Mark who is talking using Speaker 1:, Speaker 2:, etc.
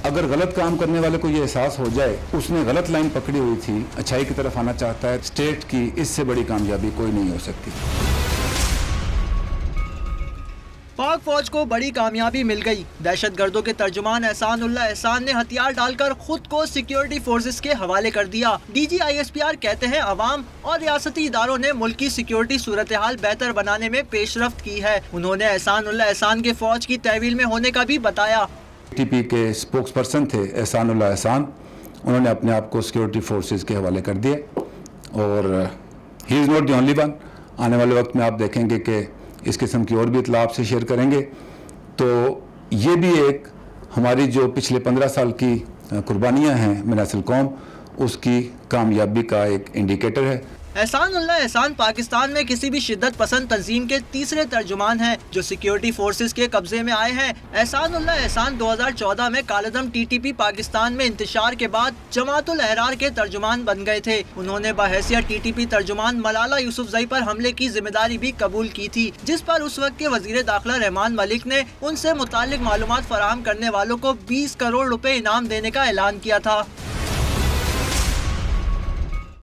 Speaker 1: अगर गलत काम करने वाले को ये एहसास हो जाए उसने गलत लाइन पकड़ी हुई थी, अच्छाई की तरफ आना चाहता है, स्टेट की इससे बड़ी कामयाबी कोई नहीं हो सकती।
Speaker 2: पाक फौज को बड़ी कामयाबी मिल गई। दहशतगर्दों के तर्जुमान एहसान उल्लाह एहसान ने हथियार डालकर खुद को सिक्योरिटी फोर्सेस के हवाले कर दिया। DG ISPR कहते हैं अवाम और रियासती इदारों ने मुल्क की सिक्योरिटी सूरत हाल बेहतर बनाने में पेशरफ्त की है। उन्होंने एहसान उल्लाह एहसान के फौज की तहवील में होने का भी बताया।
Speaker 1: TP के स्पोक्स पर्सन थे एहसान उल्लाह एहसान, उन्होंने अपने आप को सिक्योरिटी फोर्सेस के हवाले कर दिया और he is not the only one. आने वाले वक्त में आप देखेंगे कि इस किस्म की और भी इत्तला आपसे शेयर करेंगे। तो ये भी एक हमारी जो पिछले 15 साल की कुर्बानियाँ हैं मिनासिल कौम, उसकी कामयाबी का एक इंडिकेटर है।
Speaker 2: एहसान उल्लाह एहसान पाकिस्तान में किसी भी शिद्दत पसंद तंजीम के तीसरे तर्जुमान हैं जो सिक्योरिटी फोर्सेस के कब्जे में आए हैं। एहसान उल्लाह एहसान 2014 में कालदम TTP पाकिस्तान में इंतशार के बाद जमातुल अहरार के तर्जुमान बन गए थे। उन्होंने बहैसियत TTP तर्जुमान मलाला यूसुफजई पर हमले की जिम्मेदारी भी कबूल की थी, जिस पर उस वक्त के वजीर दाखिला रहमान मलिक ने उनसे मुताल्लिक मालूमात फराहम करने वालों को 20 करोड़ रुपए इनाम देने का ऐलान किया था।